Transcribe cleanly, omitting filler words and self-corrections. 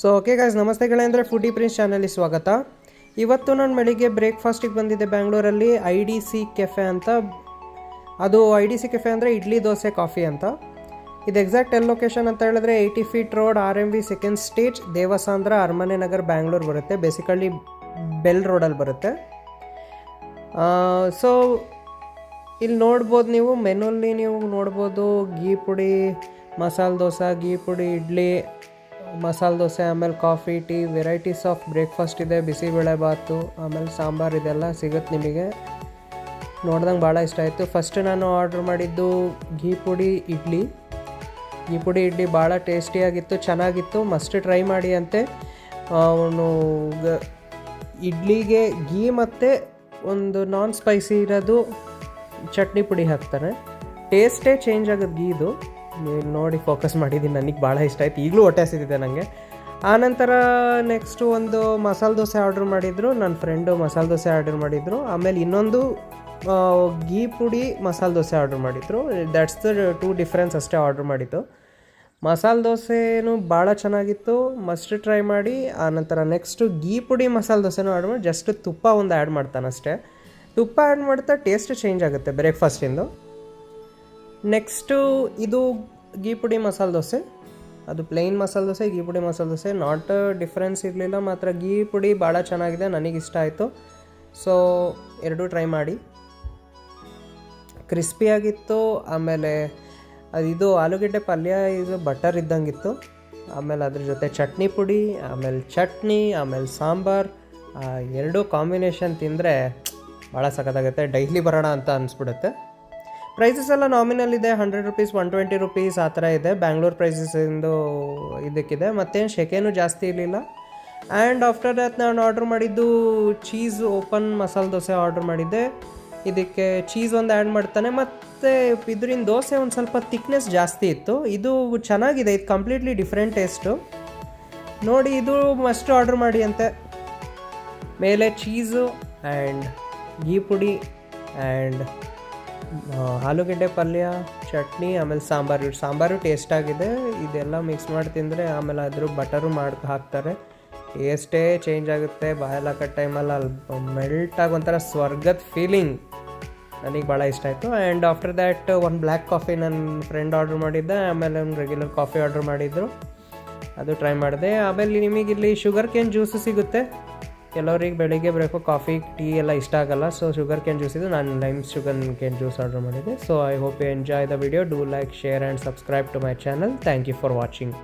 So okay guys, ನಮಸ್ತೆ ಗೆಳೆಯಂದರೆ foodie prince ಚಾನಲ್ಗೆ ಸ್ವಾಗತ. ಇವತ್ತು ನಾನು ಬೆಳಿಗ್ಗೆ ಬ್ರೇಕ್ಫಾಸ್ಟಿಗೆ ಬಂದಿದ್ದೆ ಬ್ಯಾಂಗ್ಳೂರಲ್ಲಿ IDC ಕೆಫೆ ಅಂತ. ಅದು IDC ಕೆಫೆ ಅಂದರೆ ಇಡ್ಲಿ ದೋಸೆ ಕಾಫಿ ಅಂತ. ಇದು ಎಕ್ಸಾಕ್ಟ್ ಎಲ್ಲಿ ಲೊಕೇಶನ್ ಅಂತ ಹೇಳಿದ್ರೆ 80 feet road RMV second stage, Devasandra, Aramane Nagar, Bangalore ಬರುತ್ತೆ. ಬೇಸಿಕಲಿ ಬೆಲ್ ರೋಡಲ್ಲಿ ಬರುತ್ತೆ. ಸೊ ಇಲ್ಲಿ ನೋಡ್ಬೋದು, ನೀವು ಮೆನುಲ್ಲಿ ನೀವು ನೋಡ್ಬೋದು ಗೀ ಪುಡಿ ಮಸಾಲೆ ದೋಸೆ, ಗೀ ಪುಡಿ ಇಡ್ಲಿ, ಮಸಾಲೆ ದೋಸೆ, ಆಮೇಲೆ coffee, tea, varieties of breakfast ಇದೆ, ಬಿಸಿಬೇಳೆ ಬಾತು, ಆಮೇಲೆ ಸಾಂಬಾರು, ಇದೆಲ್ಲ ಸಿಗುತ್ತೆ ನಿಮಗೆ. ನೋಡ್ದಂಗೆ ಭಾಳ ಇಷ್ಟ ಆಯಿತು. ಫಸ್ಟ್ ನಾನು ಆರ್ಡ್ರ್ ಮಾಡಿದ್ದು ಗೀ ಪುಡಿ ಇಡ್ಲಿ ಭಾಳ ಟೇಸ್ಟಿಯಾಗಿತ್ತು, ಚೆನ್ನಾಗಿತ್ತು. ಮಸ್ಟ್ ಟ್ರೈ ಮಾಡಿ ಅಂತೆ. ಅವನು ಇಡ್ಲಿಗೆ ಗೀ ಮತ್ತು ಒಂದು ನಾನ್ ಸ್ಪೈಸಿ ಇರೋದು ಚಟ್ನಿ ಪುಡಿ ಹಾಕ್ತಾರೆ. ಟೇಸ್ಟೇ ಚೇಂಜ್ ಆಗೋದು ಗೀದು. ನೋಡಿ ಫೋಕಸ್ ಮಾಡಿದ್ದೀನಿ, ನನಗೆ ಭಾಳ ಇಷ್ಟ ಆಯ್ತು. ಈಗಲೂ ಹೊಟ್ಟೆ ಹಸಿದಿದೆ ನನಗೆ. ಆನಂತರ ನೆಕ್ಸ್ಟು ಒಂದು ಮಸಾಲೆ ದೋಸೆ ಆರ್ಡ್ರ್ ಮಾಡಿದರು, ನನ್ನ ಫ್ರೆಂಡು ಮಸಾಲೆ ದೋಸೆ ಆರ್ಡ್ರ್ ಮಾಡಿದರು. ಆಮೇಲೆ ಇನ್ನೊಂದು ಗೀ ಪುಡಿ ಮಸಾಲೆ ದೋಸೆ ಆರ್ಡ್ರ್ ಮಾಡಿದರು. ದ್ಯಾಟ್ಸ್ ದ 2 ಡಿಫ್ರೆನ್ಸ್ ಅಷ್ಟೇ ಆರ್ಡ್ರ್ ಮಾಡಿದ್ದು. ಮಸಾಲೆ ದೋಸೆನೂ ಭಾಳ ಚೆನ್ನಾಗಿತ್ತು, ಮಸ್ಟ್ ಟ್ರೈ ಮಾಡಿ. ಆನಂತರ ನೆಕ್ಸ್ಟು ಗೀ ಪುಡಿ ಮಸಾಲೆ ದೋಸೆನೂ ಆರ್ಡ್ರ್ ಮಾಡಿ. ಜಸ್ಟ್ ತುಪ್ಪ ಒಂದು ಆ್ಯಡ್ ಮಾಡ್ತಾನೆ ಅಷ್ಟೇ. ತುಪ್ಪ ಆ್ಯಡ್ ಮಾಡ್ತಾ ಟೇಸ್ಟ್ ಚೇಂಜ್ ಆಗುತ್ತೆ ಬ್ರೇಕ್ಫಾಸ್ಟಿಂದು. ನೆಕ್ಸ್ಟು ಇದು ಗೀ ಪುಡಿ ಮಸಾಲೆ ದೋಸೆ, ಅದು ಪ್ಲೇನ್ ಮಸಾಲೆ ದೋಸೆ, ಗೀ ಪುಡಿ ಮಸಾಲೆ ದೋಸೆ, ನಾಟ್ ಡಿಫ್ರೆನ್ಸ್ ಇರಲಿಲ್ಲ. ಮಾತ್ರ ಗೀ ಪುಡಿ ಭಾಳ ಚೆನ್ನಾಗಿದೆ, ನನಗಿಷ್ಟ ಆಯಿತು. ಸೊ ಎರಡೂ ಟ್ರೈ ಮಾಡಿ. ಕ್ರಿಸ್ಪಿಯಾಗಿತ್ತು. ಆಮೇಲೆ ಇದು ಆಲೂಗೆಡ್ಡೆ ಪಲ್ಯ ಇದು ಬಟರ್ ಇದ್ದಂಗಿತ್ತು. ಆಮೇಲೆ ಅದ್ರ ಜೊತೆ ಚಟ್ನಿ ಪುಡಿ, ಆಮೇಲೆ ಚಟ್ನಿ, ಆಮೇಲೆ ಸಾಂಬಾರು, ಎರಡೂ ಕಾಂಬಿನೇಷನ್ ತಿಂದರೆ ಭಾಳ ಸಖತ್ತಾಗುತ್ತೆ. ಡೈಲಿ ಬರೋಣ ಅಂತ ಅನಿಸ್ಬಿಡುತ್ತೆ. ಪ್ರೈಸಸ್ ಎಲ್ಲ ನಾಮಿನಲ್ ಇದೆ. 100 ರೂಪೀಸ್, 120 ರೂಪೀಸ್ ಆ ಥರ ಇದೆ. ಬ್ಯಾಂಗ್ಳೂರು ಪ್ರೈಸಸ್ಸಿಂದು ಇದಕ್ಕಿದೆ. ಮತ್ತೇನು ಶೆಕೆನೂ ಜಾಸ್ತಿ ಇರಲಿಲ್ಲ. ಆ್ಯಂಡ್ ಆಫ್ಟರ್ ದ್ಯಾಟ್ ನಾನು ಆರ್ಡ್ರ್ ಮಾಡಿದ್ದು cheese open masala dosa order ಮಾಡಿದ್ದೆ. ಇದಕ್ಕೆ ಚೀಸ್ ಒಂದು ಆ್ಯಡ್ ಮಾಡ್ತಾನೆ. ಮತ್ತು ಇದರಿಂದ ದೋಸೆ ಒಂದು ಸ್ವಲ್ಪ ಥಿಕ್ನೆಸ್ ಜಾಸ್ತಿ ಇತ್ತು. ಇದು ಚೆನ್ನಾಗಿದೆ, ಇದು ಕಂಪ್ಲೀಟ್ಲಿ ಡಿಫ್ರೆಂಟ್ ಟೇಸ್ಟು. ನೋಡಿ, ಇದು ಮಸ್ಟ್ ಆರ್ಡ್ರ್ ಮಾಡಿ ಅಂತೆ. ಮೇಲೆ ಚೀಸು ಆ್ಯಂಡ್ ಗೀ ಪುಡಿ ಆ್ಯಂಡ್ ಆಲೂಗೆಡ್ಡೆ ಪಲ್ಯ, ಚಟ್ನಿ, ಆಮೇಲೆ ಸಾಂಬಾರು ಟೇಸ್ಟಾಗಿದೆ. ಇದೆಲ್ಲ ಮಿಕ್ಸ್ ಮಾಡಿ ತಿಂದರೆ ಆಮೇಲೆ ಅದ್ರ ಬಟರು ಹಾಕ್ತಾರೆ. ಟೇಸ್ಟೇ ಚೇಂಜ್ ಆಗುತ್ತೆ. ಬಾಯಲ್ಲಿ ಹಾಕೋ ಟೈಮಲ್ಲಿ ಅಲ್ಲಿ ಮೆಲ್ಟಾಗಿ ಒಂಥರ ಸ್ವರ್ಗದ ಫೀಲಿಂಗ್. ನನಗೆ ಭಾಳ ಇಷ್ಟ ಆಯಿತು. ಆ್ಯಂಡ್ ಆಫ್ಟರ್ ದ್ಯಾಟ್ ಒಂದು ಬ್ಲ್ಯಾಕ್ ಕಾಫಿ ನನ್ನ ಫ್ರೆಂಡ್ ಆರ್ಡ್ರ್ ಮಾಡಿದ್ದೆ. ಆಮೇಲೆ ಒಂದು ರೆಗ್ಯುಲರ್ ಕಾಫಿ ಆರ್ಡ್ರ್ ಮಾಡಿದ್ರು, ಅದು ಟ್ರೈ ಮಾಡಿದೆ. ಆಮೇಲೆ ನಿಮಗಿಲ್ಲಿ ಶುಗರ್ ಕೇನ್ ಜ್ಯೂಸು ಸಿಗುತ್ತೆ. ಕೆಲವ್ರಿಗೆ ಬೆಳಿಗ್ಗೆ ಬೇಕು ಕಾಫಿ ಟೀ ಎಲ್ಲ ಇಷ್ಟ ಆಗಲ್ಲ. ಸೊ ಶುಗರ್ ಕೇನ್ ಜ್ಯೂಸ್ ಇದು, ನಾನು lime sugar cane juice order ಮಾಡಿದ್ದೆ. So I hope you enjoy the video. Do like, share and subscribe to my channel. Thank you for watching.